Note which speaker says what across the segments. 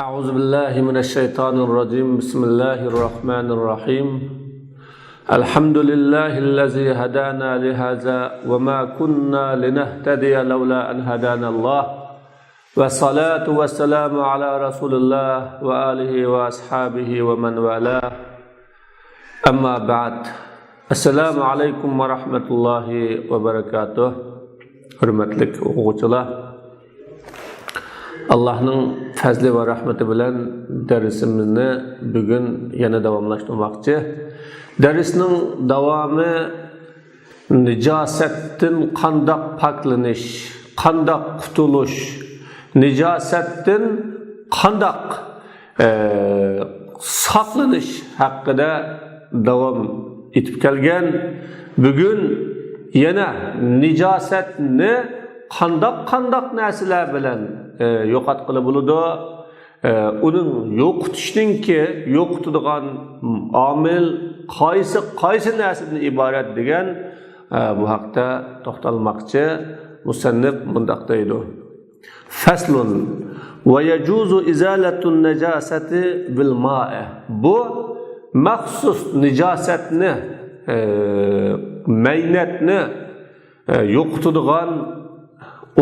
Speaker 1: أعوذ بالله من الشيطان الرجيم بسم الله الرحمن الرحيم الحمد لله الذي هدانا لهذا وما كنا لنهتدي لولا أن هدانا الله والصلاة والسلام على رسول الله وآله وأصحابه ومن والاه أما بعد السلام عليكم ورحمة الله وبركاته hurmatli o'quvchilar, Allohning fazli va rahmati bilan darsimizni bugun yana davomlashtirmoqchi. Darsning davomi nijosatdan qandoq paklanish, qandoq qutulish, nijosatdan qandoq saqlanish haqida davom etib kelgan. Bugun yana nijosatni qandoq narsalar bilan yo'qotqili bo'ladi, uning yo'qotishninki yo'qotadigan omil qaysi narsadan iborat degan bu haqda to'xtalmoqchi. Musannif bundoq deydi: Faslun va yajuzu izalatun najasati bil ma'i. Bu maxsus nijosatni maynatni yo'qotadigan,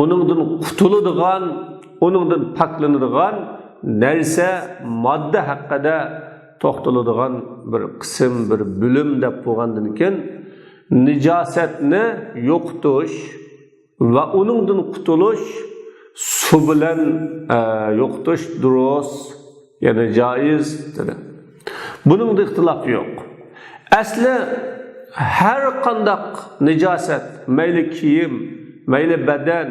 Speaker 1: onundan qutuladigan, onundan paklanadigan narsa modda haqida to'xtaladigan bir qism, bir bo'lim deb qo'ygandan keyin nijosatni yo'qotish va onundan qutulish su bilan yo'qotish durust, ya'ni joiz. Buningda ixtilof yo'q. Asli her qandaq nijosat, mayli kiyim, mayli badan,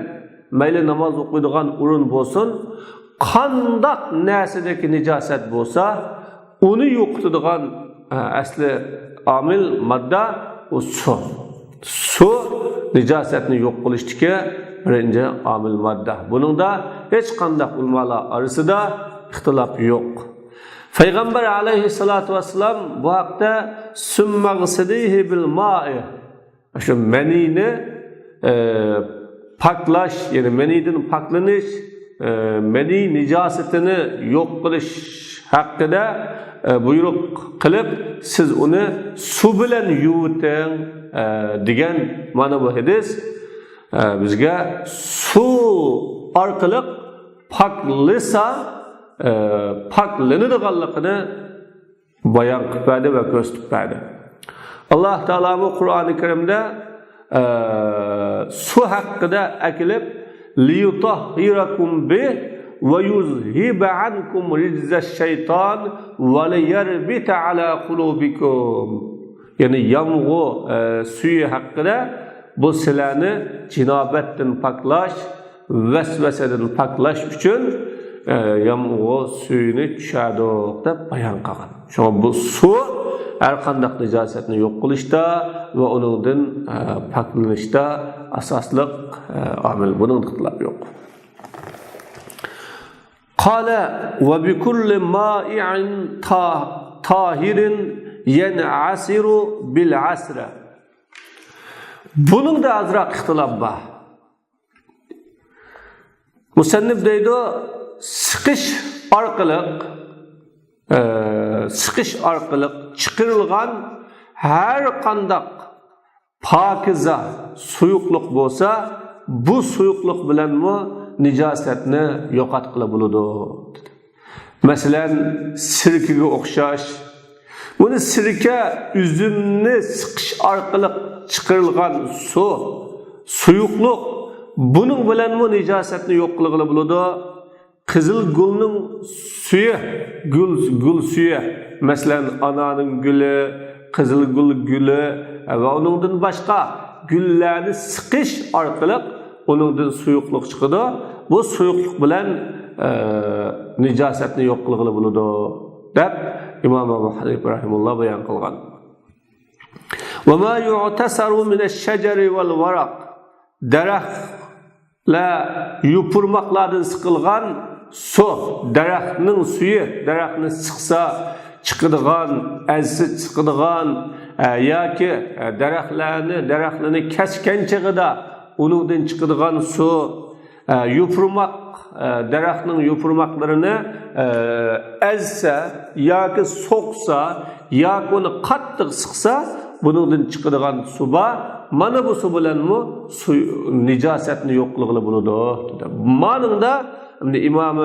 Speaker 1: mayli namoz o'qiydigan o'rin bo'lsin, qandaq narsadagi nijosat bo'lsa, uni yo'qotadigan asli omil modda u suv. Suv nijosatni yo'q qilishdagi birinchi omil modda. Buningda hech qandaq ulamalar orasida ixtilof yo'q. Peygamber aleyhissalatu vesselam bu haqda sümmagsidihi bil ma'i, şu menini paklash, yani meniden paklanish, meni nijosatini yo'q qilish haqida buyruq qilib, siz uni suv bilan yuviting degan mana bu hadis bizga suv orqali paklasa paklanadiganligini bayon qilib berdi va ko'rsatib berdi. Alloh taolo bu Qur'oni Karimda su haqida akilib liyutahhirakum bi va yuzhiba ankum rijzash shayton va liyarbita ala qulubikum. Yani yomg'u suyi haqida bu sizlarni jinobatdan paklash, vasvasadan paklash uchun yomg'ir suyini tushadi deb bayon qilgan. Shunga bu suv har qanday nijosatni yo'q qilishda va uningdan paklanishda asosli omil. Buning ixtilof yo'q. Qala va bi kulli ma'i'in tahirin yan'asiru bil asra. Buning da azroq ixtilof bor. Musannif deydi, sıkış arqılık çıkırılgan her qandaq pakiza suyuqluq bo'lsa, bu suyuqluq bilan mı nijosatni yo'qotqili bo'ladi. Masalan, sirkaga o'xshash. Buni sirka üzümni sıkış arqılık çıkırılgan suyuqluq, bunun bilan mı nijosatni yo'q qilgili bo'ladi. Qizil gulning suyi, gul suyi, masalan ananing guli, qizil gul guli va uningdan boshqa gullarni siqish orqali uningdan suyuqlik chiqadi. Bu suyuqlik bilan nijosatni yo'q qilgili bo'ladi deb Imom Abu Hanifa rahimahulloh bayon qilgan. Va ma yu'tasaru min ash-shajari wal waraq, daraxtlar yupurmoqlardan siqilgan su, daraxtning suyi, daraxtni siqsa chiqadigan, azsi chiqadigan yoki daraxtlarni kesgan chig'ida uningdan chiqadigan su yupurmak daraxtning yupurmaklarini ezsa yoki so'qsa yoki uni qattiq siqsa buningdan chiqadigan suv bor. Mana bu suv bilanmi nijosatni yo'qlig'i bo'ladi dedi. Maningda İmam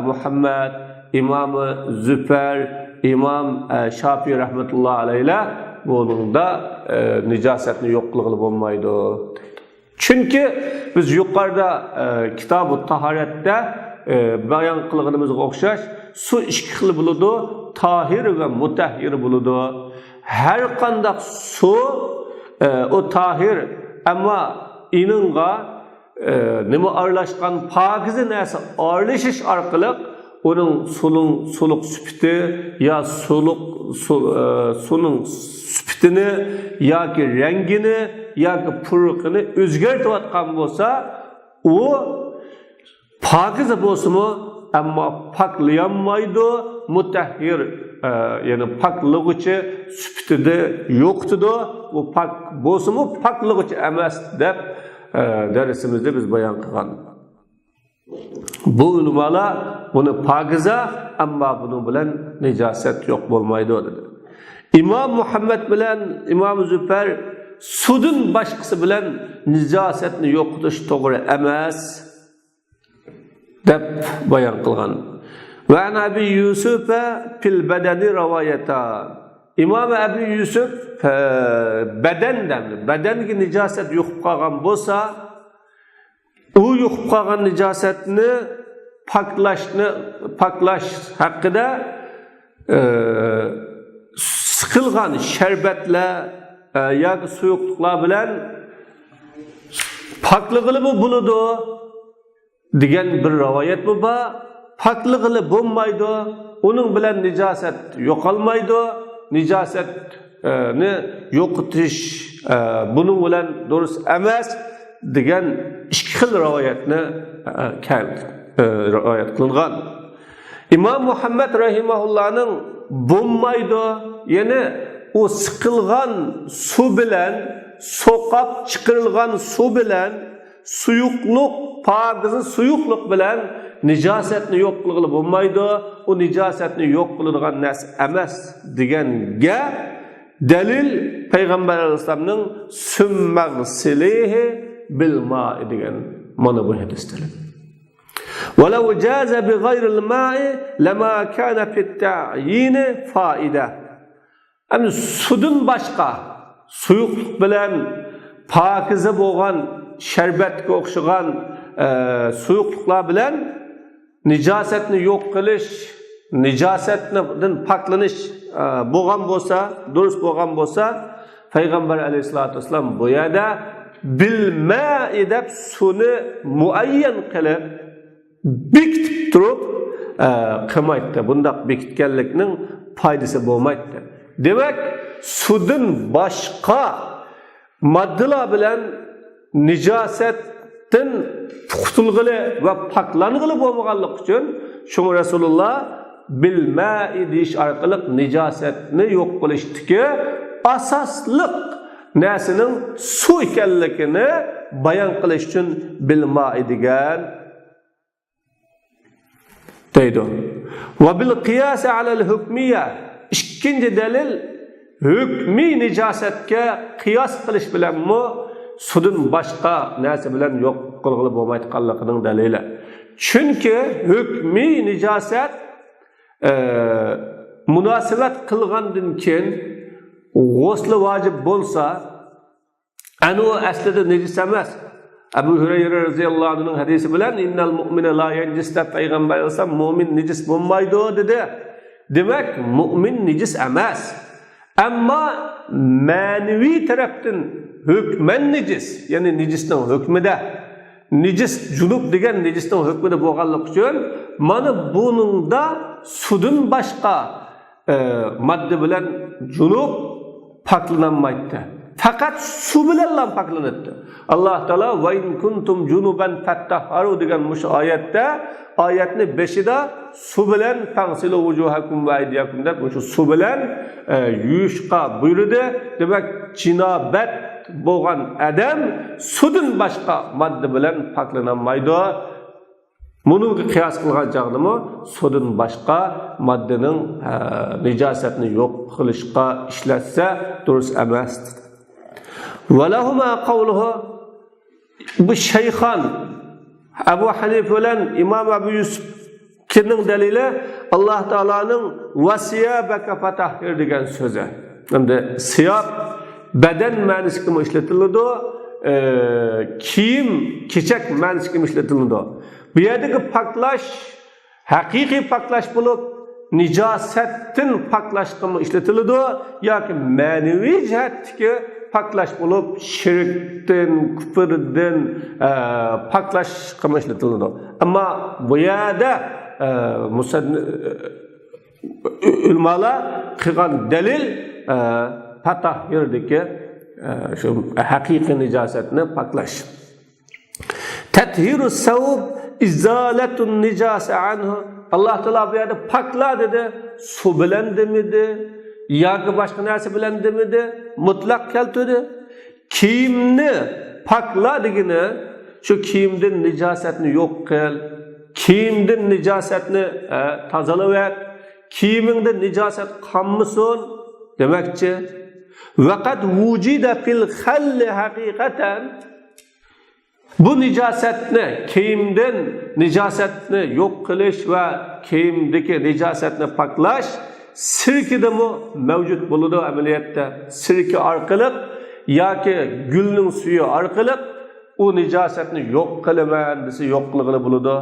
Speaker 1: Muhammad, İmam Züfer, İmam Şafii rahmetullahi aleyhler buningda nijosatni yo'qlig'i bo'lmaydi. Çünkü biz yuqorida Kitab-ı Taharet'te bayon qilganimizga o'xshash su ikki xil bo'ladi, tahir va mutahhir bo'ladi. Har qanday su o tahir ama ininga nima aralashgan pokiza narsa aralashish orqali uning suluq sifati ya suning sifatini yoki rangini yoki purqini o'zgartirayotgan bo'lsa, u pokiza bo'lsa-mu, ammo poklayolmaydi, mutahhir yani poklovchi sifatida yo'qdir. Bu pok bo'lsa-mu, poklovchi emas deb dersimizde biz bayan qilgan. Bu ulamolar buni pokiza, ammo bunun bilan nijosat yo'q bo'lmaydi dedi. İmam Muhammad bilan İmam Züfer sudun boshqasi bilan nijosatni yo'qotish to'g'ri emas deb bayon qilgan. Va Abi Yusuf fil badani rivoyata. İmam Abi Yusuf badanga nijosat yo'qib qolgan bo'lsa, u yo'qib qolgan nijosatni paklash haqida sıkılgan şerbetler yoki suyuqliklar bilan poklig'i bo'ladi degan bir rivoyat bu bor. Poklig'i bo'lmaydi, uning bilan nijosat yo'qolmaydi. Nijosatni yo'qotish buning bilan durust emas degan ikki xil rivoyatni rivoyat qilingan. İmam Muhammad rahimahullohning bo'lmaydi, ya'ni u siqilgan suv bilan, so'qab chiqarilgan suv bilan, suyuqlik, pokiza suyuqlik bilan nijosatni yo'q qilg'ili bo'lmaydi, u nijosatni yo'q qiladigan narsa emas deganga dalil Payg'ambar alayhisolamning summag'silihi bil ma'i degan mana bu hadisdir. وَلَوْ جَازَ بِغَيْرِ الْمَاءِ لَمَا كَانَ فِي التَّعْيِينِ فَائِدَةٌ. Yani sudun başqa, suyuqluq bilan pokiza bo'lgan, sharbatga o'xshagan suyuqliklar bilan nijosatni yo'q qilish, nijosatdan poklanish bo'lgan bo'lsa, durust bo'lgan bo'lsa, Payg'ambar alayhisolatu vasallam bu yerda bil ma'i deb suvni muayyan qilib bekitib turib qilmaydi. Bundaq bekitganlikning foydasi bo'lmaydi. Demak, sudun boshqa moddalar bilan nijosatdan qutulg'ili va poklang'ili bo'lmaganlik uchun shuni Rasululloh bil ma'i deyish orqali nijosatni yo'q qilishdagi asosliq narsaning suv ekanligini bayon qilish uchun bil ma'i degan deydi. Va bil qiyas ala al hukmiyya. İkinci dalil hukmiy nijosatga qiyos qilish bilanmi sudun boshqa narsa bilan yo'q qilg'ili bo'lmaydiganligining dalili. Chunki hukmiy nijosat munosabat qilgandan keyin g'usl vojib bo'lsa, anu aslida najis emas. Abu Hurayra radhiyallohu anhuning hadisi bilan innal mu'mina la yanjis deb Payg'ambar alayhisalom mu'min najis bo'lmaydi dedi. Demak, mu'min najis emas. Ammo ma'naviy tarafdan hukman najis, ya'ni najisning hukmida, najis junub degan najisning hukmida bo'lganlik uchun mana buningda sudun boshqa modda bilan junub poklanmaydi. Faqat suv bilan poklanadi. Alloh taolo va in kuntum junuban fattahharu degan mush oyatda, oyatni 5ida suv bilan tagsilu wujuhakum va aydiyakum deb shu suv bilan yuyishga buyurdi. Demak, jinobat bo'lgan adam sudun boshqa modda bilan poklanolmaydi. Buningga qiyos qilgan chaqdimi sudun boshqa moddaning nijosatni yo'q qilishga ishlatsa durust emas. Valahuma qawluhu bu Şeyxan Abu Hanife bilan İmam Abu Yusuf kining dalili Alloh taolaning vasiyabaka fatahhir degan so'zi. Endi siyab badan ma'nosida ishlatiladi, kiyim, kechak ma'nosida ishlatiladi. Bu yerdagi paklash haqiqiy paklash bo'lib, nijosatdan paklashga ishlatiladi yoki ma'naviy jihatdagi paklash bo'lib, shirkdan, kufrdan paklashga ishlatiladi. Ammo bu yerda ulamalar qilgan dalil fatahhirdagi shu haqiqiy nijosatni paklash. Tathhirus savb izalatun nijasa anhu. Alloh taolo bu yerda pakla dedi, su bilan demidi, yoki boshqa narsa bilan demidi, mutlaq keltirdi. Kiyimni pakla degani shu kiyimdan nijosatni yo'q qil, kiyimdan nijosatni tozalaver, kiyimingda nijosat qolmasin demakchi. Vaqat vujida fil khall haqiqatan bu nijosatni kiyimdan nijosatni yo'q qilish va kiyimdagi nijosatni paklash sirkidami mavjud bo'ladi amaliyotda. Sirki orqali yoki gulning suyi orqali u nijosatni yo'q qilaman desa yo'q qilg'ili bo'ladi.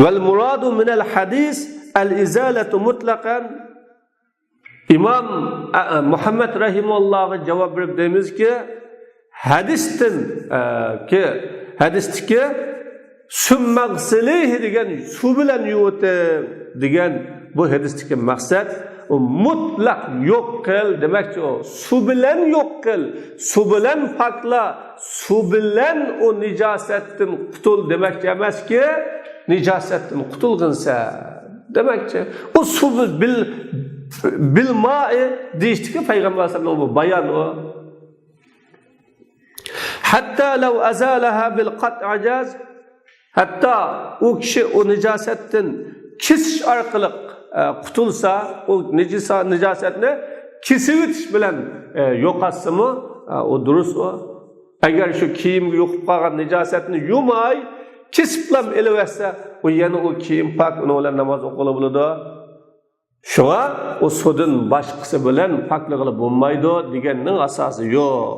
Speaker 1: Val muradu min al hadis al izalatu mutlaqan. İmam Muhammad rahimahullohga javob berib deymizki, hadisdagi summaqsilihi degan suv bilan yuviting degan bu hadisdagi maqsad o mutlaq yo'q qil demakchi. O suv bilan yo'q qil, suv bilan pokla, suv bilan o nijosatdan qutul demakchi emaski, nijosatdan qutulginsa demakchi. O suv bil ma'i deyishdiki payg'ambar sallallohu alayhi vasallam bayon o. Hatta law azalaha bil qat'i jaz, hatta o kishi o nijosatdan kesish orqali qutulsa, o nijosatni kesib o'tish bilan yo'qotsimi, o durust o. Agar shu kiyimga yo'qib qolgan nijosatni yumay kesiblam elversa, o yana o kiyim pak, uni bilan namoz o'qila bo'ladi. Shunga o sudun boshqasi bilan poklig'i bo'lmaydi deganning asosi yo'q.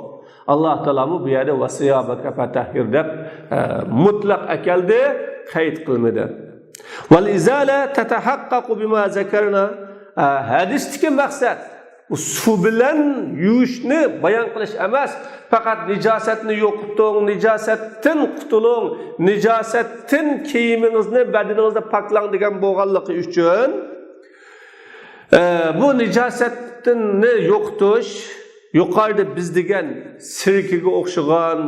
Speaker 1: Allah Teala bu yerda vasiyabaka fatahhir deb mutlaq akaldi, qayd qilmadi. Val izala tatahaqqaqu bima zakarna. Hadisdagi maqsad bu suv bilan yuvishni bayon qilish emas, faqat nijosatni yo'qiting, nijosatdan qutuling, nijosatdan kiyimingizni, badaningizni poklang degan bo'lganligi uchun bu nijosatni yo'qitish yuqorida biz degan sirkiga o'xshagan,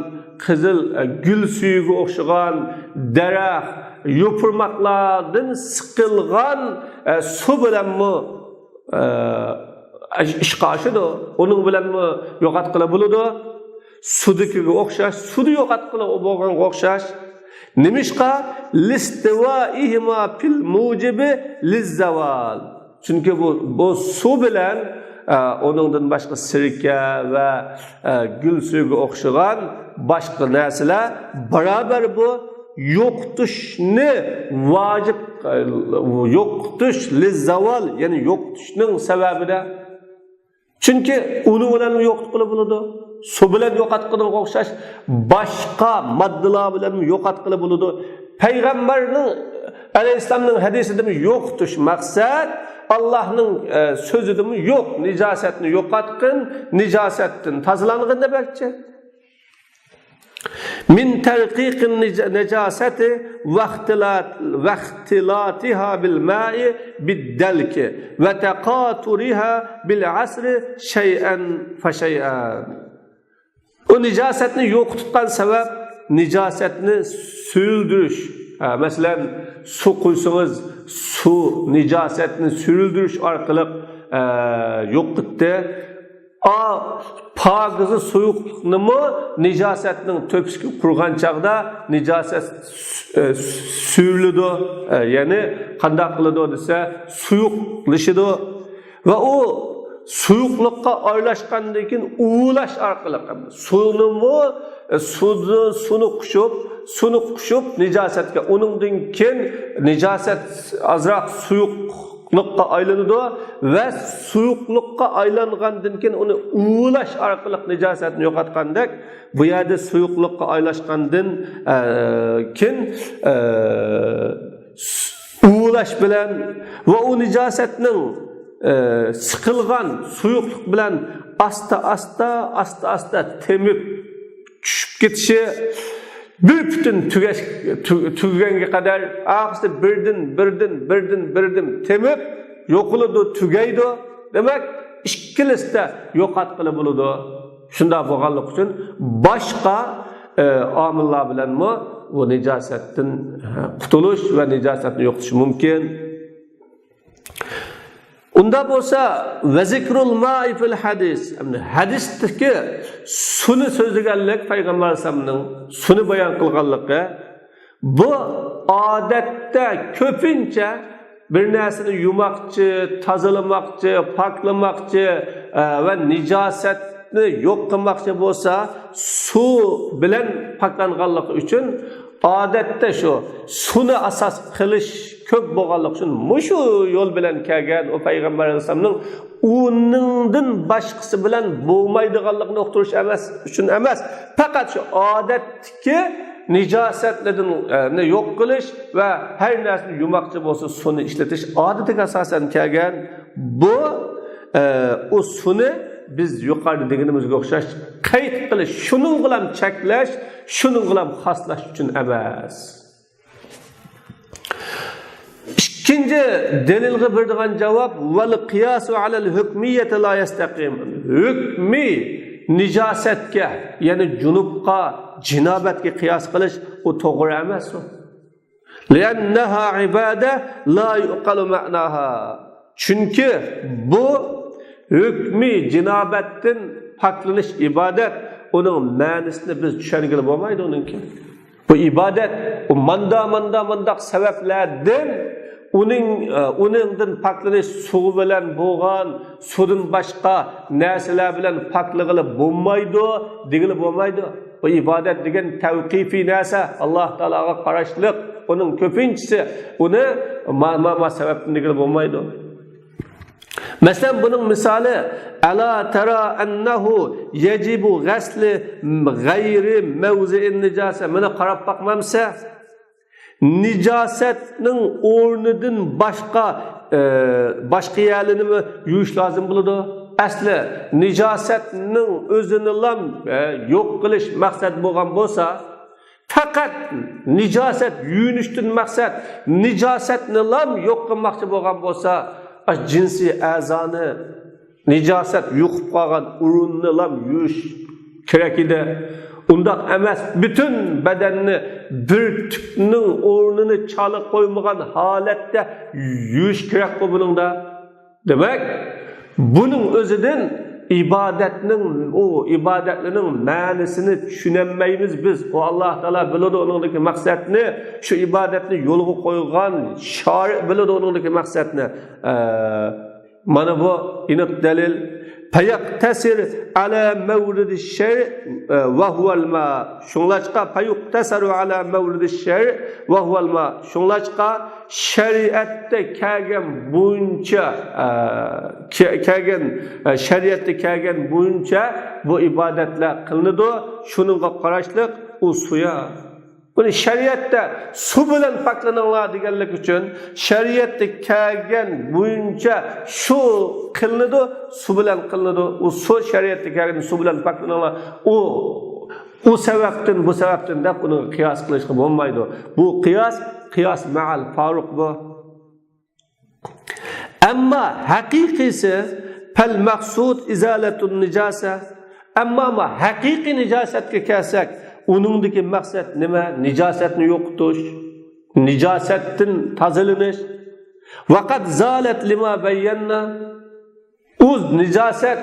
Speaker 1: qizil gul suyiga o'xshagan, daraxt, yopirmoqlardan siqilgan suv bilanmi ishqa oshadi, uning bilanmi yo'qotqila bo'ladi. Sudikiga o'xshash, sudi yo'qotqila bo'lganga o'xshash. Nimishqa listivaihima fil mujibi lizzawal. Chunki bu suv bilan onundan başqa sirka va gul suyiga o'xshagan boshqa narsalar barabar bu yo'qotishni vojib, yo'qotish lizzawal, ya'ni yo'qotishning sababida. Chunki uni bilan yo'qotqilib bo'ladi, suv bilan yo'qotqilib o'xshash boshqa moddalar bilan yo'qotqilib bo'ladi. Payg'ambarning alayhissalomning hadisida yo'qotish maqsad Allah'ın sözüdümü yok, nicasatını yo'qotgin, nijasatdan tozalangin demakchi. Min tarqiqin najasati vaqtilatiha bil ma'i bid-dalki ve taqaturiha bil asri shay'an fa shay'an. O nijasatni yo'qotgan sabab nijasatni suyuldirish. Mesela su quysangiz, su nijosatni sürüldürüş orqali yo'qotdi. Pakizi suyuqlikni nijosatning to'pisiga qurgan chaqda nijosat suyuladi, ya'ni qanday qiladi desa suyuqlashadi va u suyuqlikqa aylashgandan keyin uvlash orqali suvni qushib nijosatga, uningdan keyin nijosat azroq suyuqlikqa aylanadi va suyuqlikqa aylangandan keyin uni uvlash orqali nijosatni yo'qotgandek, bu yerda suyuqlikqa aylashgandan keyin uvlash bilan va u nijosatning sıkılgan suyuqlik bilan asta temip tushib ketishi bir bütün tuganga qadar ahirda birdan temip yo'qoladi, tugaydi. Demak, ikkilisida yo'qotqili bo'ladi. Shunda bo'lganlik uchun boshqa omillar bilanmi bu nijosatdan qutulish va nijosatni yo'qotish mumkin. Unda bo'lsa va zikrul ma'i fil hadis. Hadisdagi suni so'zlaganlik payg'ambar sollallohu suni bayon qilganligi bu odatda ko'pincha bir narsani yumoqchi, tozalamoqchi, poklamoqchi va nijosatni yo'q qilmoqchi bo'lsa, suv bilan poklanganligi uchun odatda shu suni asos qilish ko'p bo'lganlik uchun mushu yo'l bilan kelgan o payg'ambar alayhisolamning uningdan boshqasi bilan bo'lmaydiganligini uqtirish uchun emas, faqat shu odatdagi nijosatlarni yo'q qilish va har narsani yumoqchi bo'lsa suni ishlatish odatiga asosan kelgan. Bu o suni biz yuqorida deganimizga o'xshash qayd qilish, shuning bilan cheklash, shuning bilan xoslash uchun emas. İkinci delilga berdigan javob val qiyasu alal hukmiyati la yastaqim. Hukmi nijosatga, ya'ni junubga, jinobatga qiyos qilish u to'g'ri emas. Li'annaha ibada la yuqalu ma'naha. Chunki bu hukmi jinobatdan paklanish ibodat, uning ma'nosini biz tushungili bo'lmaydi uningki. Bu ibodat u manda sabablardan uningdan paklanish suv bilan bo'lgan, suvdan boshqa narsalar bilan paklig'ili bo'lmaydi, degili bo'lmaydi. Bu ibodat degan tavqifiy narsa, Alloh taologa qarashliq, uning ko'pinchisi uni ma sababdan degili bo'lmaydi. Mesela bunun misali ala tara annahu yajibu ghasli g'ayri mawzi'in nijasa. Mana qarab bakmamsa nijasatning o'rnidan boshqa yerlarni yuvish lozim bo'ladi. Asli nijasatning o'zini ham yo'q qilish maqsad bo'lgan bo'lsa, faqat nijasat yuvinishdan maqsad nijasatni ham yo'q qilmoqchi bo'lgan bo'lsa, cinsi a'zoni nijosat yuqib qolgan o'rinni ham yuvish kerak edi. Undaq emas, bütün bedenni bir tükning o'rnini chalib qo'ymagan holatda yuvish kerak bu buningda. Demak, buning o'zidan ibodatlarning ma'nosini tushunmaymiz biz. O Alloh taolo biladi uningdagi maqsadni, shu ibodatni yo'lga qo'ygan shori biladi uningdagi maqsadni. Mana bu aniq dalil. Fayaqtasir ala mawridi shar va huval ma. Shunlashqa fayaqtasaru ala mawridi shar va huval ma. Shunlashqa shariatda kelgan bo'yicha bu ibodatlar qilinadi. Shuningga qarashliq u suya. Buni shariatda su bilan poklaninglar deganlik uchun shariatda kelgan bo'yicha shu qilinadi, su bilan qilinadi. U su shariatda kelgan su bilan poklaninglar. U sababdan bu sababdan deb uni qiyos qilishga bo'lmaydi. Bu qiyos ma'al faruq bu. Ammo haqiqiysi fal maqsud izalatun nijasa. Ammo haqiqiy nijosatga kelsak, uningdagi maqsad nima? Nijosatni yo'qotish, nijosatdan tozalanish. Vaqat zalat lima bayyana. Uz nijosat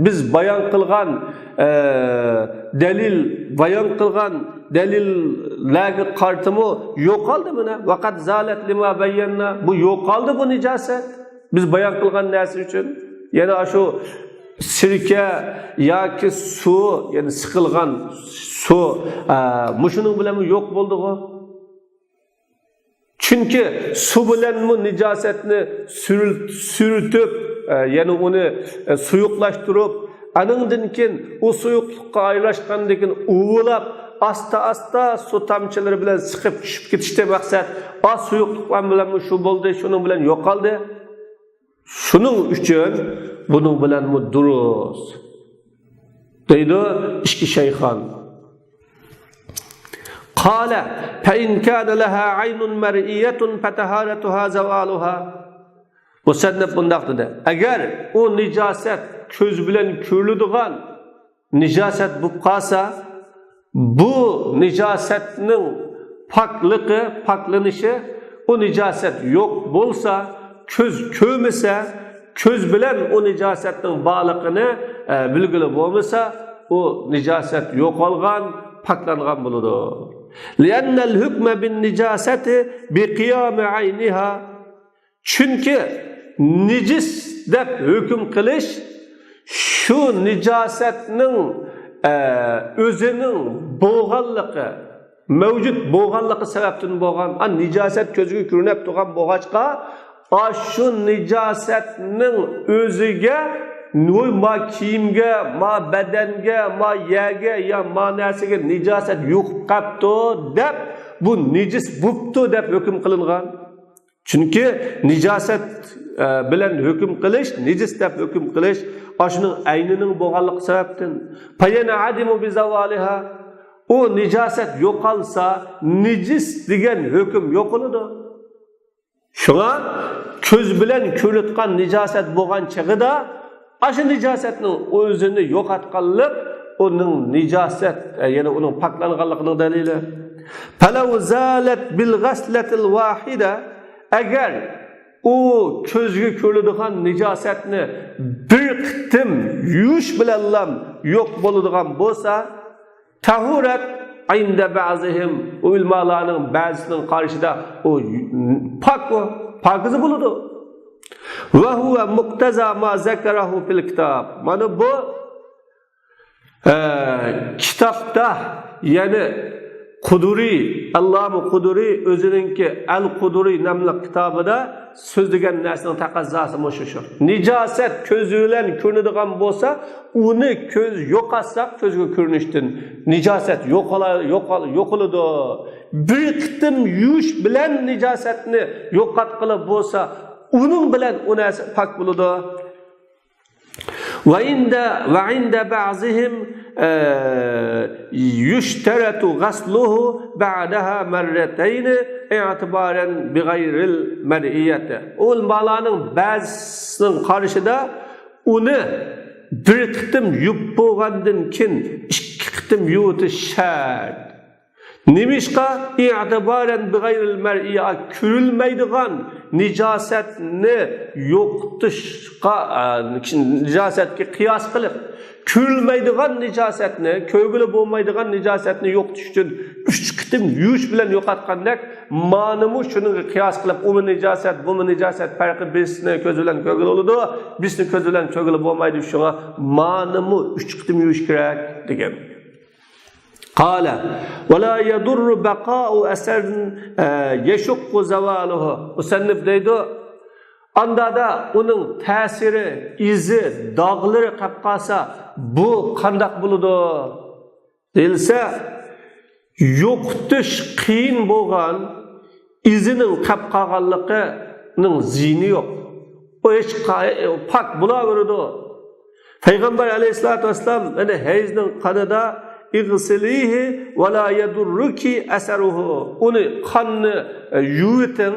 Speaker 1: biz bayon qilgan dalil bayon qilgan dalillarga qartimi yo'qoldi buni. Vaqat zalat lima bayyana, bu yo'qoldi bu nijosat. Biz bayon qilgan narsa uchun yana shu sirka yoki suv, ya'ni siqilgan suv, mushuning bilan yo'q bo'ldi-ku. Chunki suv bilan bu nijosatni suritib, ya'ni uni suyuqlashtirib, aningdan keyin u suyuqlikqa aylashgandan keyin uvulab, asta su tamchilari bilan siqib tushib ketishda maqsad, suyuqlik bilan shu bo'ldi, shuning bilan yo'qoldi. Shuning uchun buning bilan durust deydi ishki shayxon. Qala fa in kana laha aynun mar'iyatun fataharatuha zawaluha. Musannif bundaq dedi. Agar u nijosat ko'z bilan ko'riladigan nijosat bo'lib qolsa, bu nijosatning paklanishi, u nijosat yo'q bo'lsa, ko'z ko'misa, ko'z bilan o nijosatning baliqini bilgili bo'lmasa, o nijosat yo'qolgan, paklangan bo'ladi. Li'annal hukma bin nijosati bi qiyami ayniha. Chunki nijis deb hukm qilish shu nijosatning o'zining bo'lganligi, mavjud bo'lganligi sababdan bo'lgan, nijosat ko'zga ko'rinib turgan bo'lg'achqa, shu nijosatning o'ziga ma kiyimga, ma badanga, ma yaga ya ma narsaga nijosat yo'qib qapti deb, bu nijis bo'pti deb hukm qilingan. Chunki nijosat bilan hukm qilish, nijis deb hukm qilish shuning aynining bo'lganligi sababdan payana adimu bi zavaliha, u nijosat yo'qolsa, nijis degan hukm yo'qoladi. Şuna ko'z bilan ko'ritgan nijosat bo'lgan chig'ida shu nijosatning o'zini yo'qotganlik uning nijosat, ya'ni uning poklanganligining dalili. Falaw zalat bil ghaslatil wahida, agar u ko'zga ko'riladigan nijosatni bir qitim yuvish bilan yo'q bo'ladigan bo'lsa, tahurat inda ba'zihim, ulamalarning ba'zisining qarshida u pokiza bo'ladi. Va huwa muqtaza ma zakarahu fil kitob. Mana bu kitobda, ya'ni Quduri, Alloh Quduri o'zininki Al-Quduri nomli kitobida so'zlagan narsaning taqozosi shu. Nijosat ko'z bilan ko'rinadigan bo'lsa, uni ko'z yo'qotsa, ko'zga ko'rinishdan nijosat yo'qoladi. Bir qitim yuvish bilan nijosatni yo'qotqilib bo'lsa, uning bilan u narsa pok bo'ladi. Va inda ba'zihim yushtaratu ghasluhu ba'daha marratayn i'tibaran bighayril mar'iyati. Ulamalarning ba'zisining qarshida uni bir qitim yuvib bo'lgandan keyin ikki qitim yuvitish shart. Nimishqa i'tibaran bighayril mar'iya, ko'rilmaydigan nijosatni yo'qotishga, nijosatga qiyos qilib, ko'rilmaydigan nijosatni, ko'ngili bo'lmaydigan nijosatni yo'qotish uchun 3 qitim yuvish bilan yo'qotgandek, ma'nomi shunga qiyos qilib, u nijosat, bu nijosat farqi birisini ko'z bilan ko'ngil bo'ladi, birisini ko'z bilan ko'ngil bo'lmaydi, shunga ma'nomi 3 qitim yuvish kerak degan. Qala va la yadurru baqa'u asar yashqu zawaluhu. Musannif deydi, andada uning ta'siri, izi, dog'lari qolib qolsa, bu qandoq bo'ladi deyilsa, yo'qotish qiyin bo'lgan izining qolib qolganligining ziyni yo'q. O hech pok bo'laveradi. Payg'ambar alayhisolatu vasallam ana hayzning qanida İğsilihi ve la yedurruki eseruhu. Onu qonni yuviting,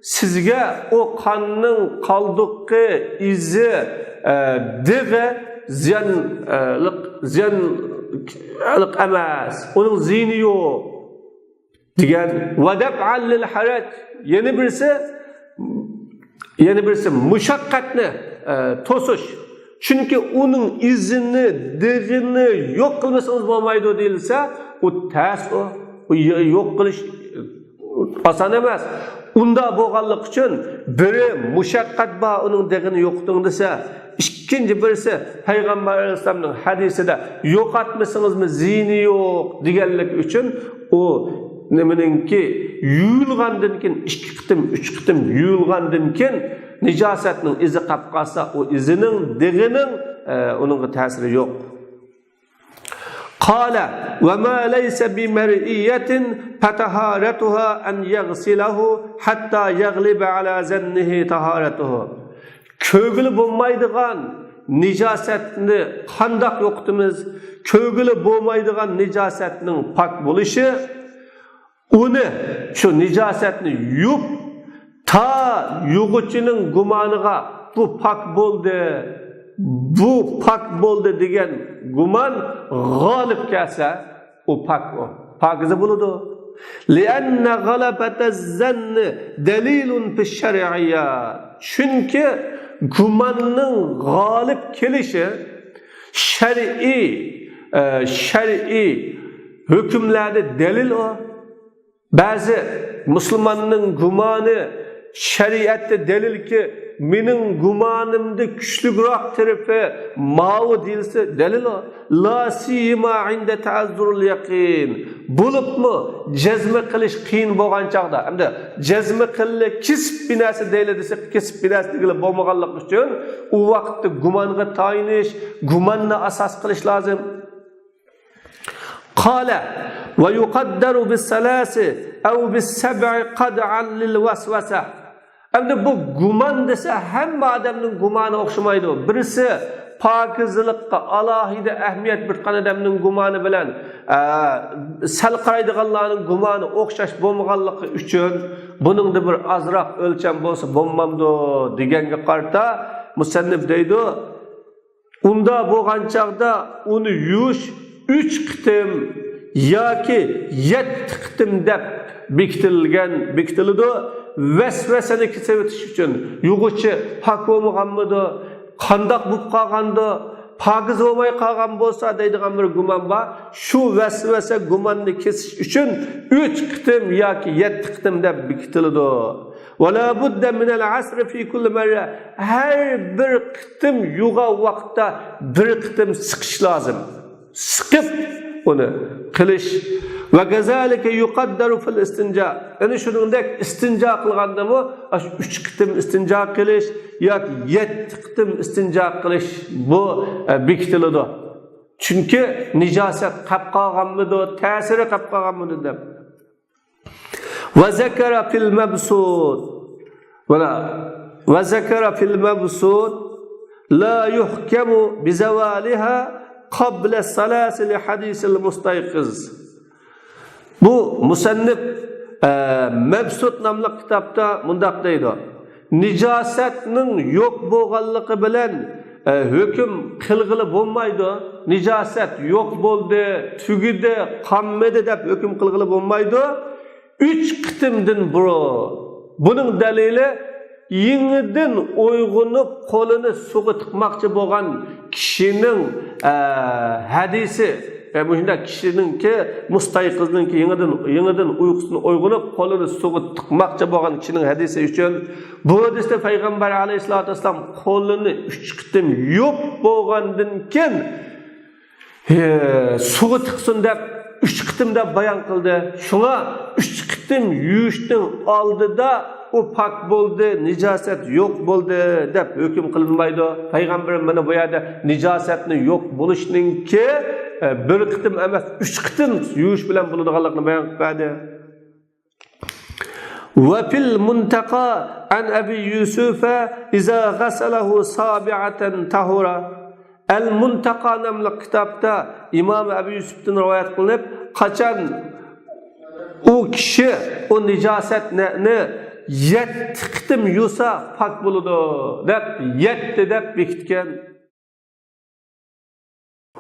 Speaker 1: sizga o qonning qoldiqi izi dig'i ziyanliq emas. Onun ziyni yo'q degan. Va dab'an lil haraj. Yana birisi mushaqqatni to'sish, Çünkü onun izini, degini yok kılmasanız bo'lmaydi deyilse, o ters o yok kılış asan emas. Unda bo'lganlik uchun biri mushaqqat ba uning degini yo'qting desa, ikkinchi birisi Payg'ambar alayhisolamning hadisida yo'qotmasanizmi zini yo'q deganlik uchun o nimaninki yuyulgandan keyin 2 qitim 3 qitim yuyulgandan keyin nijosatning izi qolib qolsa, o izining degining uningga ta'siri yo'q. قال وما ليس بمرئية فتهارتها أن يغسله حتى يغلب على ظنه طهارته. Kögülü bo'lmaydigan nijosatni qandoq yo'qitimiz? Kögülü bo'lmaydigan nijosatning pok bo'lishi, uni shu nijosatni yub ta yug'uchining gumoniga bu pok bo'ldi. Bu pak bo'ldi degan guman g'olib kelsa, o pak o. Pakize buludu. Lianna g'alabataz-zann dalilun fish-şer'iyyat. Çünkü gumanning g'olib kelishi şer'i hükümlerde delil o. Bazı Müslümanning gumani şeriatte delil ki mening gumanimda kuchliroq tarafi ma'u deyilsa dalil o. La siyma inda ta'azzurul yaqin. Bo'libmi jazma qilish qiyin bo'lgan chaqda, hamda jazma qilli kesib binasi deyiladi desa, kesib binasi degili bo'lmaganlik uchun u vaqtda gumonga tayinish, gumonni asos qilish lozim. Qala va yuqaddaru bis-salasi aw bis-sab'i qad'an lil-waswasa. Endi bu guman desa hamma odamning gumoni o'xshamaydi. Birisi pokizlikqa alohida ahamiyat bergan odamning gumoni bilan sal qaraydiganlarning gumoni o'xshash bo'lmaganligi uchun buningda bir azroq o'lcham bo'lsa bo'lmamdi deganga qarta musannif deydi. Unda bo'lgan chaqda uni yuvish 3 qitim yoki 7 qitim deb bekitildi. Vesveseni kesevetiş için yuğuçu pak olmaganmıdı, kandak bulup kalgandı, pakiz olmay kalgan bolsa deydigan bir guman var. Şu vesvese gumanını kesiş için 3 qitim yoki 7 qitim deb bekitildi. Ve la budda min al-asr fi kulli marra. Her bir qitim yuğa vaqtda bir qitim sıkış lazım. Sıkıp onu qilish. Ve gazalike yuqaddaru fil istinja. Yani shuningdek istinja qilgandami, 3 qitim istinja qilish yoki 7 qitim istinja qilish bu bekitiladi. Chunki nijosat qolib qolganmidi, ta'siri qolib qolganmidi deb. Va zakara fil mabsut. Va zakara fil mabsut la yuhkamu bi zawaliha qabla as-salasi li hadis al-mustayqiz. Bu musannif Mabsut namlı kitapta mundaq deydi. Nijosatning yo'q bo'lganligi bilan hukm qilg'ili bo'lmaydi. Nijosat yo'q bo'ldi, tugidi, qammadi deb hukm qilg'ili bo'lmaydi. 3 qitimdan burun. Buning dalili yengidin uyg'unib qo'lini suvga tiqmoqchi bo'lgan kishining hadisi. Bunda kişininki mustayqizninki yenidan uyqusini uyg'unib qo'lini suvga tiqmoqchi bo'lgan kishining hadisi uchun bu hadisda Payg'ambar alayhisolatu vasallam qo'lini 3 qitim yuvib bo'lgandan keyin suvga tiqsin deb 3 qitim deb bayon qildi. Shunga 3 qitim yuvishning oldida o pak bo'ldi, nijosat yo'q bo'ldi deb hukm qilinmaydi. Payg'ambar mana bu yerda nijosatni yo'q bo'lishninki bir qitim emas 3 qitim yuvish bilan bo'ladiganligini bayon qiladi. Va fil muntaqa an Abi Yusuf iza ghasalahu sabi'atan tahura. Al Muntaqa nomli kitobda Imom Abi Yusufdan rivoyat qilinib, qachon u kishi o nijosatni 7 qitim yusa pak bo'ladi deb 7 deb bekitgan.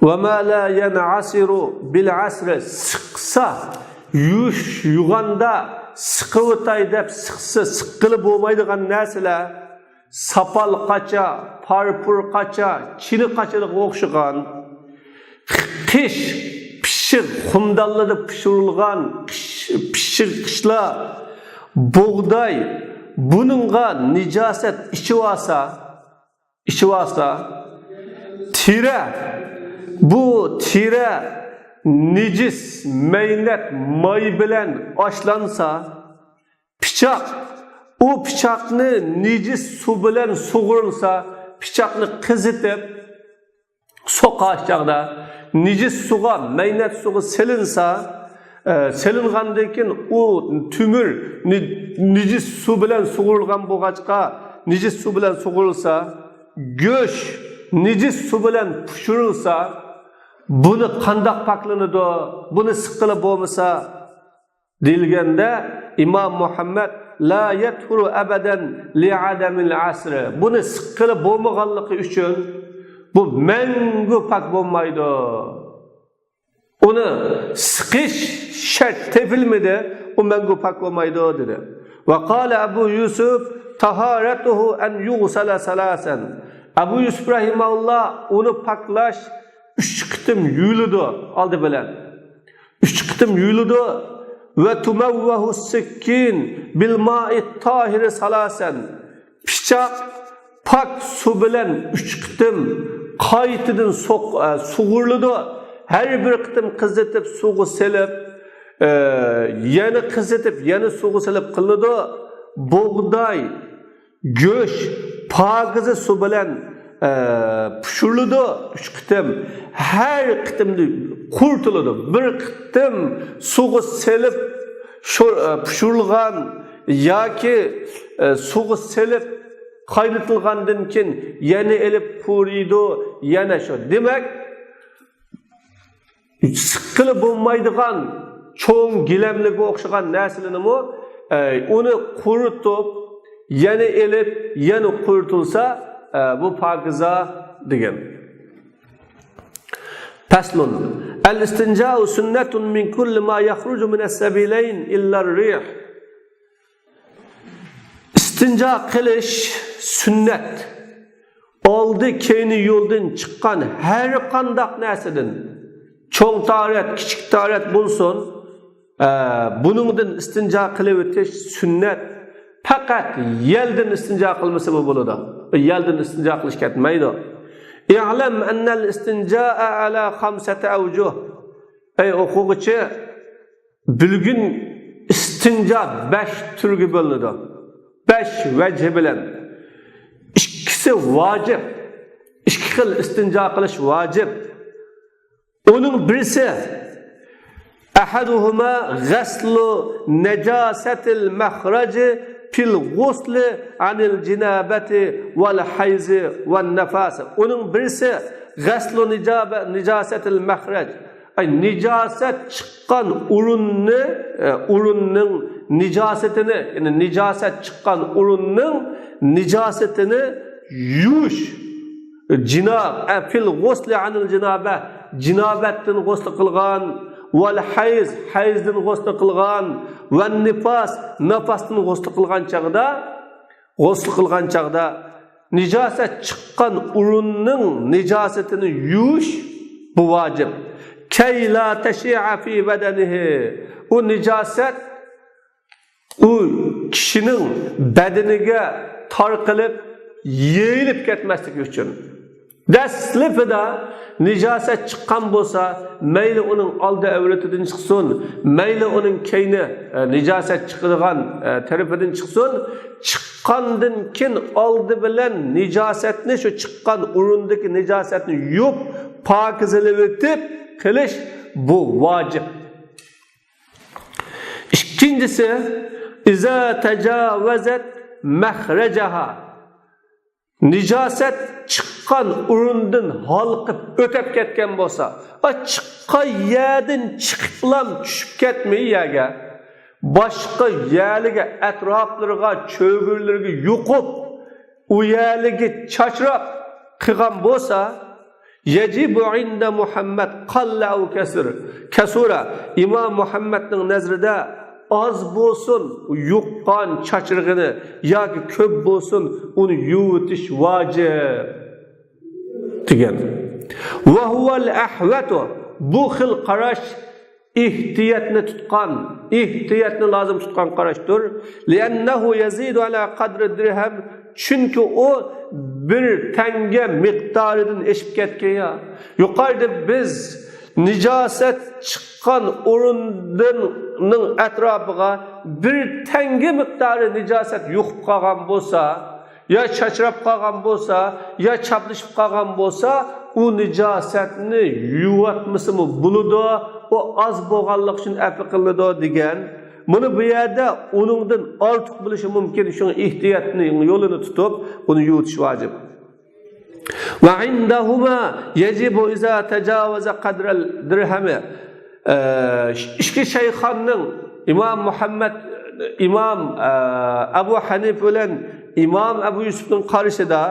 Speaker 1: وَمَا لَا يَنْعَسِرُ بِالْعَسْرِ sıqsa, yuganda sıqıvıtay deb sıqsa, sıqqılı bo'lmaydigan narsalar, sapal qacha, parpur qacha, chini qachalıqqa o'xshagan qish pishir xumdallada pishirilgan pishir qishlar buğday buningga nijosat ichib olsa tira bu tira nijis meynat may bilan ashlansa pichoq u pichoqni nijis suv bilan sug'urilsa pichoqni qizitib so'qash chog'da nijis suvga meynat suvga silinsa silingandan keyin u tumur nijis suv bilan sug'urilgan bo'lg'achqa nijis suv bilan sug'urilsa go'sht nijis suv bilan pishirilsa buni qandoq poklanadi buni siqqilib bo'lmasa deyilganda imom Muhammad la yathuru abadan li'adamil asri buni siqqilib bo'lmaganligi uchun bu mangu pok bo'lmaydi. Uni siqish shart tepilmedi, u mangu pok bo'lmaydi dedi. Va qala Abu Yusuf taharatuhu an yughsala salasan. Abu Yusuf rahimahullah uni poklash 3 qitim yuyildi oldi bilan. 3 qitim yuyildi va tumawwahu sikkin bil ma'i tahir salasan. Pichoq pak suv bilan 3 qitim qaytadan sug'urildi. Her bir qitim qizitib suvga selib, yana qizitib, yana suvga selib qildi. Buğday, go'sht, pokiza suv bilan pishirildi 3 qitim. Her qitimda qurtildi. Bir qitim suvga selib pishirilgan yoki suvga selib qaynatilgandan keyin yana elib quriydi, yana shu. Demak, siqqilib bo'lmaydigan cho'ng gilamliga o'xshagan narsalarni uni quritib yana elib yana quritilsa bu pokiza degan. Faslun al-istinja'u sunnatun min kulli ma yakhruju min as-sabilayn illa ar-rih. İstinja qilish sunnat. Oldi keyni yo'ldan chiqqan har qanday narsadan cho'ng tarat, kichik tarat bo'lsin, buningdan istinja qilib o'tish sunnat. Faqat yeldan istinja qilmasa bo'ladi. Yeldan istinja qilish ketmaydi. İ'lam anna al-istinja'a ala 5 awjuh. Ey o'quvchi, bilgin istinja 5 turga bo'linadi. 5 vajh bilan. İkisi vacib. 2 xil istinja qilish vacib. Onun birisi ahaduhuma ghaslu najasatil mahraci fil ghusli anil jinabati wal hayzi wan nafas. Onun birisi ghaslu najasatil mahraj. Ay nijasat chiqqan urunning nijasatini, yani nijasat chiqqan urunning nijasatini yuvish. Jinab fil ghusli anil jinaba jinobatdan g'usl qilgan val hayzdan g'usl qilgan va nafasdan g'usl qilgan chaqda nijosat chiqqan urunning nijosatini yuvish bu vojib. Kay la tashi'a fi badanihi. U nijosat u kishining badaniga tarqalib yeyilib ketmasligi uchun. Dastlabida nijosat chiqqan bo'lsa, mayli uning oldi avratidan chiqsin, mayli uning keyni nijosat chiqadigan tarafidan chiqsin, chiqqandan keyin oldi bilan nijosatni shu chiqqan o'rindagi nijosatni yuvib, pokizalab o'tib qilish bu vojib. Ikkinchisi, iza tajawazat mahrajaha. Nijosat chiqqan o'rindan halqib o'tib ketgan bo'lsa, chiqqan yerdan chiqiblam tushib ketmay yerga, boshqa yerlarga, atroflarga, cho'g'irlarga yuqib, u yerlarga chachrab qilgan bo'lsa, yajibu inda Muhammad qalla aw kasura. Imom Muhammadning nazarida az bo'lsin yuqqan chachirig'ini yoki ko'p bo'lsin uni yuvitish vojib degan. Va huval ahvatu, bu xil qarash ehtiyotni tutgan, ehtiyotni lozim tutgan qarashdir. Li'annahu yazidu ala qadri dirham, chunki o bir tanga miqdoridan eshib ketgan. Yuqorida biz nijosat chiqqan o'rinning atrofiga bir tanga miqdori nijosat yuqib qolgan bo'lsa, ya chachrab qolgan bo'lsa, ya chaplashib qolgan bo'lsa, u nijosatni yuvatmasimi bo'ladi, o az bo'lganlik uchun afi qilinadi degan. Buni bu yerda uningdan ortiq bo'lishi mumkin, shu ehtiyotni yo'lini tutib, uni yuvitish vojib. Va indahuma yajibu iza tajawaza qadra al-dirham. Ishki shayxonning Imom Muhammad, Imom Abu Hanif bilan Imom Abu Yusufning qarashida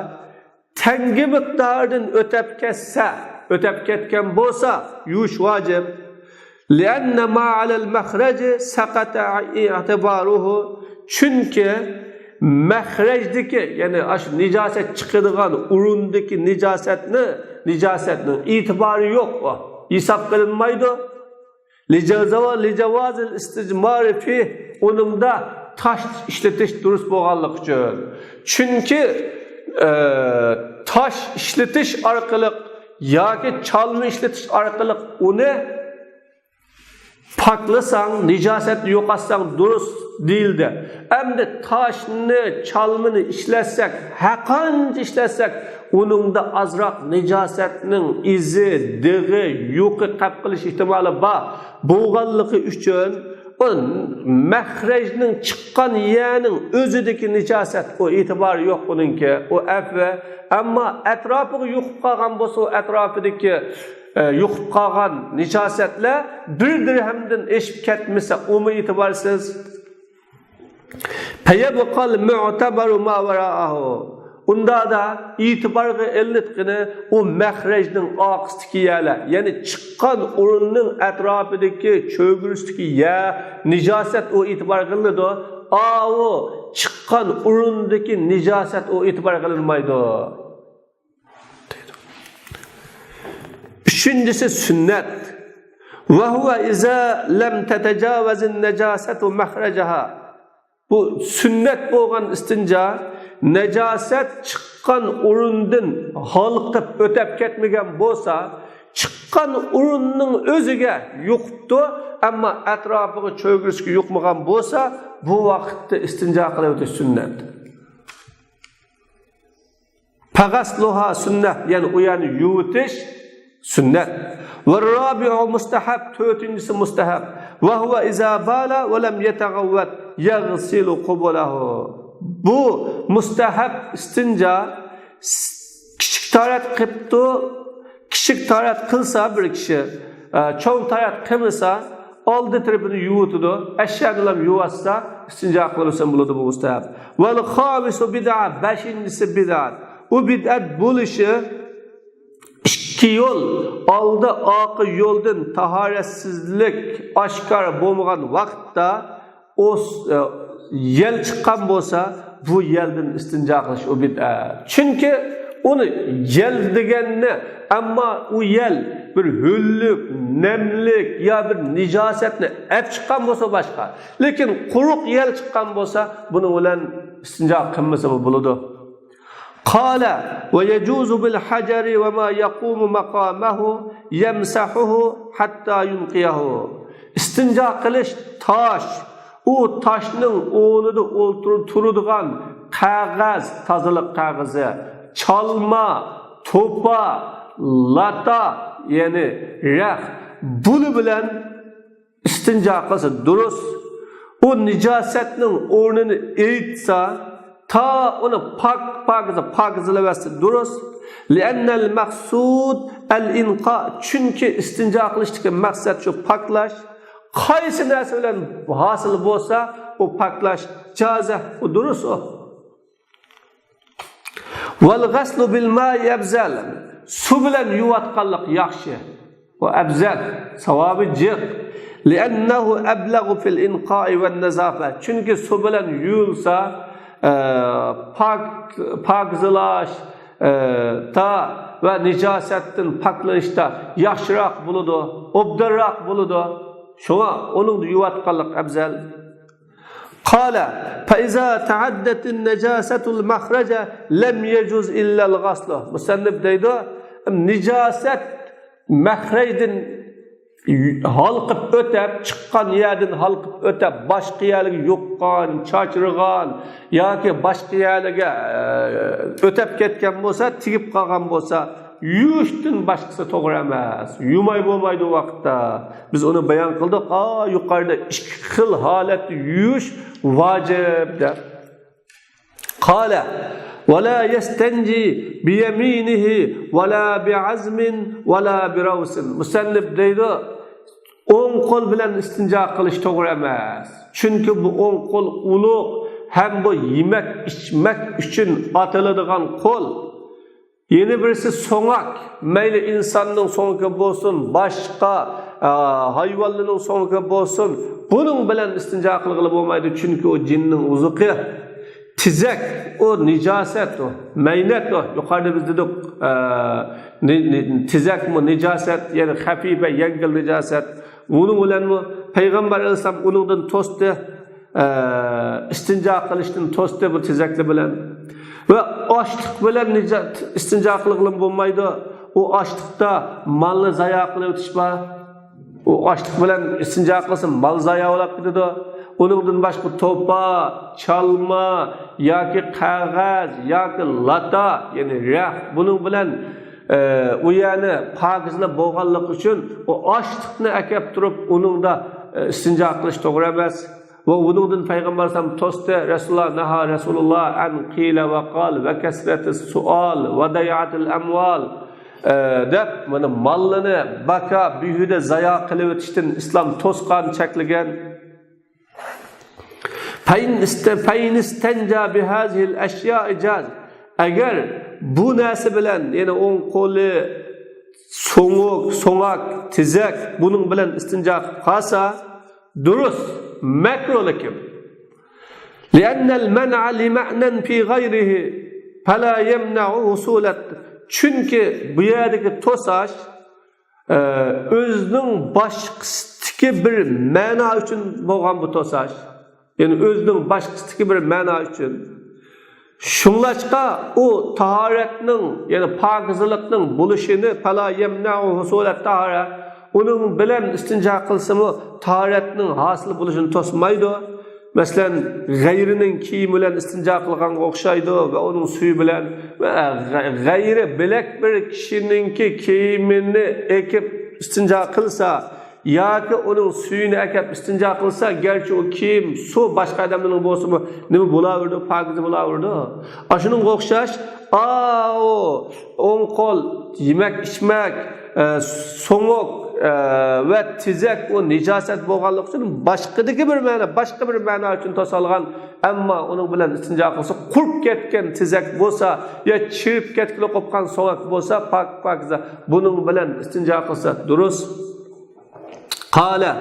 Speaker 1: tanga miqdoridan o'tib ketgan bo'lsa, yuvish vojib. Lianna ma'al al-makhraj saqata i'tibaruhu, chunki makhrajdagi, ya'ni ash nijosat chiqadigan o'rindagi nijosatning e'tibori yo'q, hisob qilinmaydi. Lijawaz al-istijmar fi, uningda tosh ishlatish durust bo'lganligi uchun. Chunki tosh ishlatish orqali yoki chalma ishlatish orqali uni paklasang, nijosatni yo'qotsang durust deyildi. Endi toshni, chalmini ishlatsak, haqancha ishlatsak, uningda azroq nijosatning izi, dig'i, yo'qi qolib qilish ehtimoli bor. Bo'lganligi uchun o mahrajning chiqqan yerning o'zidagi nijosat, o e'tibori yo'q uningki, o afvi. Ammo atrofiga yuqib qolgan bo'lsa, atrofidagi yuqib qolgan nijosatlar bir dirhamdan eshib ketmasa, umi e'tiborsiz. Payabqal mu'tabaru ma wara'ahu. Unda da e'tiborga ilinitqini o mahrajning oqistiki yerlar, ya'ni chiqqan o'rinning atrofidagi cho'g'risdagi yer nijosat o e'tibor qilinadi. O chiqqan o'rindagi nijosat o e'tibor qilinmaydi. Üçüncüsü sünnet. Ve huve iza lem tetajavazin necasatu mahracaha. Bu sünnet bo'lgan istinja, najosat chiqqan o'rindan xalqib o'tib ketmagan bo'lsa, chiqqan o'rinning o'ziga yuqibdi, ammo atrofiga cho'g'risga yuqmagan bo'lsa, bu vaqtda istinja qilib o'tish sunnat. Pagasluha sunnat, ya'ni u yerni yuvitish sünnet. Ve rabi'u mustahab, dördüncüsü mustahab. Ve huve iza bala ve lem yetagavvet yaghsilu qubulahu. Bu mustahab istinja kichik tarat qilibdi, kichik tarat qilsa bir kishi, cho'ng tarat qilmasa, oldi tarafini yuvitdi, ashyolarni ham yuvatsa, istinja qilsa bo'ladi bu mustahab. Vel khamisu bid'a, beshinchisi bid'at. U bid'at bo'lishi ikki yo'l, oldi oqi yo'ldan tahoretsizlik oshkor bo'lmagan vaqtda o yel chiqqan bo'lsa, bu yeldan istinjo qilish u bid'at. Chunki uni yel deganni, ammo u yel bir ho'llik, nemlik yo bir nijosatni olib chiqqan bo'lsa boshqa. Lekin quruq yel chiqqan bo'lsa, buni bilan istinjo qilmasa bo'ladi. قال ويجوز بالحجر وما يقوم مقامه يمسحه حتى ينقيه. İstinja qilish tosh, u toshning o'rnida o'ltirib turadigan qog'oz, tozalik qog'ozi, chalma, to'pa, lata, ya'ni raq, buni bilan istinja qilsa durust. U nijosatning o'rnini eritsa, ta onu pakizlevesi durust. Li'annal maqsud al-inqa, çünkü istinja qilishdagi maqsad shu paklash. Qaysi narsa bilan hosil bo'lsa, o paklash joza, o durust o. Val ghaslu bil ma'i afzal. Su bilan yuvatganlik yaxshi. O abzal, savabı jiq. Li'annahu ablagu fil inqa'i ven nazafa. Çünkü su bilan yuyulsa pakzılaş ta ve nijasettin paklanışta yaxşıroq bo'ladi, obdarroq bo'ladi. Şuna onun yuvatqanlik abzal. Qala fa iza ta'addat an-najasatu al-makhraja lam yajuz illa al-ghasl. Musannif deydi, nijaset mahrajdan halqib o'tib, chiqqan yerdan halqib o'tib, boshqa yerga yo'qqan, chochirgan yoki boshqa yerga o'tib ketgan bo'lsa, tigib qolgan bo'lsa, yuyishdan boshqasi to'g'ri emas. Yumay bo'lmaydi vaqtda. Biz uni bayon qildik. Yuqorida ikki xil holatda yuyish vojib deb. Qala ولا يستنجي بيمينه ولا بعزم ولا براوس. Musannif deydi, o'ng qo'l bilan istinjo qilish to'g'ri emas. Chunki bu o'ng qo'l ulug' ham bu yemak ichmak uchun otiladigan qo'l. Yeni birisi so'ngak, mayli insonning so'ngaki bo'lsin, boshqa hayvonlarning so'ngaki bo'lsin, buning bilan istinjo qilg'ili bo'lmaydi, chunki o jinning uzuqi. Tizak, o nijaset o, maynet o. Yukarıda biz dedik, tizak mı nijaset, yani hafife, yengil nijaset. Onun ulan mı, Peygamber Aleyhisselam onundan tostu, istinja kılıştın tostu bu tizaklı bilen. Ve açlık bilen istinja kılıqlım bulmaydı. O açlıkta malı zaya kılıp ötüşme. O açlık bilen istinja kılsın, mal zaya olap gidiyor. Onundan başka topa, çalma, yoki qog'oz, yoki lata, yani raq, bunun bilan u yerni pokizlab bo'lganligi uchun o ochliqni akab turib, uningda istinjo qilish to'g'ri emas. Va uningdan payg'ambar sallam to'sdi, Rasululloh an qila va qol va kasratis suol va dayatil amwal deb mana molni baka buyhuda zayo qilib o'tishdan islom to'sqan, cheklagan. Fayn istanja bihazil ashya ijaz. Agar bu narsa bilan, ya'ni o'ng qo'li, so'ngak, tizak buning bilan istinjo qilsa, durust, makruh lekin. Li'anna al-man'a li ma'nan fi ghayrihi fala yamna'u husulat. Chunki bu yerdagi to'sash o'zining boshqasidagi bir ma'no uchun bo'lgan bu to'sash. Yani özünün başkasındaki bir mana için. Şunlaşqa o taharetinin, yani pakizlikning buluşunu fala yemna'u husulat taharet. Onun bilen istinja qilsimi taharetning hosil buluşunu to'smaydi. Masalan, g'ayrinin kiyimi bilan istinja qilganga o'xshaydi va uning suvi bilan g'ayri bilak bir kishininki kiyimini ekib istinja qilsa, yoki uning suyini akab istinjo qilsa, garchi u kiyim, suv boshqa odamning bo'lsa-mu, nima bo'laverdi, pokiza bo'laverdi. Shuning o'xshash, o o'ng qo'l, yemak, ichmak, so'ngok va tizak o nijosat bo'lganligi uchun boshqa bir ma'no uchun to'salgan, ammo uning bilan istinjo qilsa, qurib ketgan tizak bo'lsa, yo chirib ketgan qopgan so'ngak bo'lsa, pokiza, buning bilan istinjo qilsa durust. Qala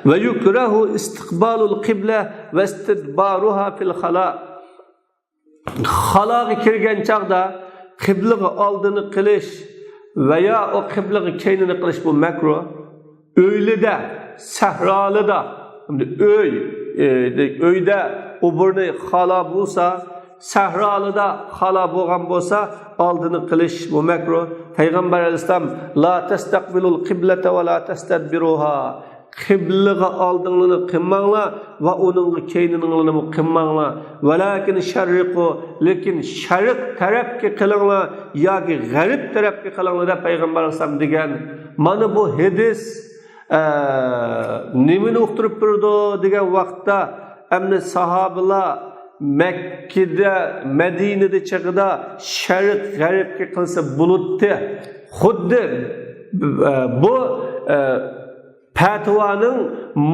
Speaker 1: ve yukrahu istiqbalul qibla ve istidbaruha fil xala. Xalaga kirgan chaqda qiblaga oldini qilish va yo o qiblaga keynini qilish bu makruh. Öylida, sahrolida, uyda o'burni xala bo'lsa, sahrolida xala bo'lgan bo'lsa, oldini qilish bu makruh. Payg'ambar alayhisalom la tastaqbilul qiblata va la tastadbiruha. Qiblaga oldinglarni qilmanglar va uning keyninglarni qilmanglar. Valakin sharriqu, lekin sharq tarafga qilinglar yoki g'arb tarafga qilinglar deb payg'ambar alayhisalom degan. Mana bu hadis nimani uqtirib turdi degan vaqtda amni sahobalar Mekke'de, Medine'de çağda şarq g'arbga qilsa bo'ladi. Xuddi bu fatvoning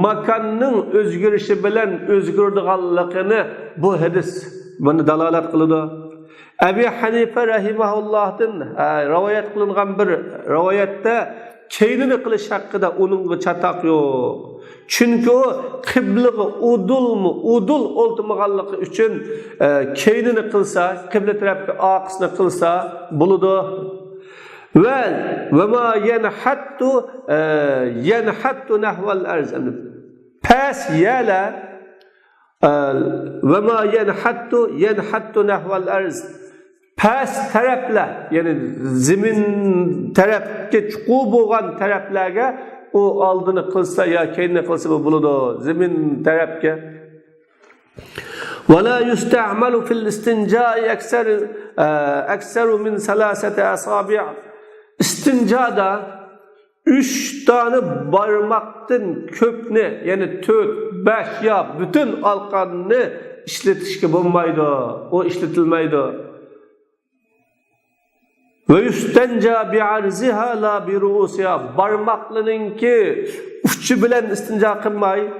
Speaker 1: makonning o'zgarishi bilan o'zgardiganligini bu hadis buni dalolat qiladi. Abi Hanifa rahimahullohdan rivoyat qilingan bir rivoyatda keynini qilish haqida uningga chataq yo'q. Chunki o qibliga udul oltmag'anligi uchun keynini qilsa, qibla tarafga oqisni qilsa bo'ladi. Va ma yanhattu nahval arz. Pas yala ve ma yanhattu nahval arz. Pas taraflar, yani zemin tarafga chuqur bo'lgan taraflarga o oldini qilsa ya keynini qilsa bo'ladi. Zemin tarafga. ولا يستعمل في الاستنجاء أكثر من 3 أصابع. İstinjada 3 tane barmaktan köpni, yani 4, 5 ya bütün alkanını işletişke bulmaydı. O işletilmeydi. Ve yustenca bi'arziha la biru'usiha. Barmaklının ki uçu bilen istinja kılmay,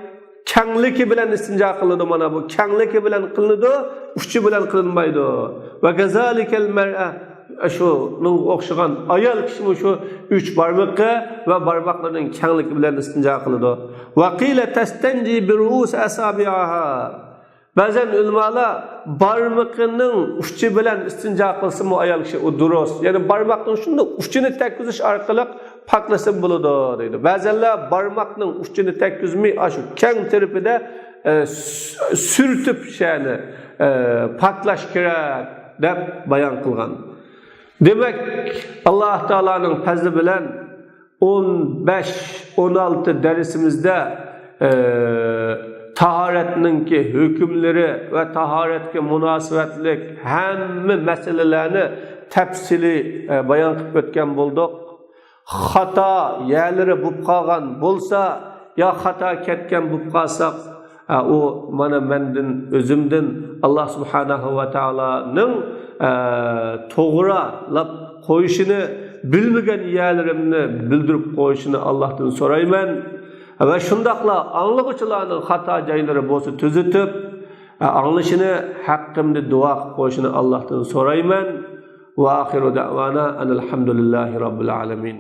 Speaker 1: kengliki bilen istinja kılıdı mana bu. Kengliki bilen kılıdı, uçu bilen kılınmaydı. Ve gezalikel mer'e. Şunun oxşagan ayal kişi şu 3 barmakı ve barmaklarının kengliki bilen istinja kılıdı. Ve qila testenci bi ru'us asabi'aha. Bazen ulamalar barmakının uçu bilen istinja kılsa mı ayal kişi o duros. Yani barmakның şunda uçunu tekkizish orqali paklasa bo'ladi deydi. Bazenler barmakның uçunu tekkizmay aşu keng tarafida sürtüp şeyni paklash kerak deb bayon qilgan. Demek Allah Teala'nın fazlı bilen 15-16 dersimizde taharetninki hükümleri ve taharetke münasebetlik hemme meselelerini tefsili bayan qilib o'tgan bo'ldik. Xata yerlari bo'lib qolgan bo'lsa ya xata ketgan bo'lib qolsak o mana mendan özümden Allah Subhanahu va Taoloning to'g'rilab qo'yishini bilmagan yerlarimni bildirib qo'yishini Allohdan so'rayman. Va shundaqla anglag'uchilarning xato joylari bo'lsa tuzitib, anglashini haqqimda duo qilib qo'yishini Allohdan so'rayman. Va axiru da'vana alhamdulillahi robbil alamin.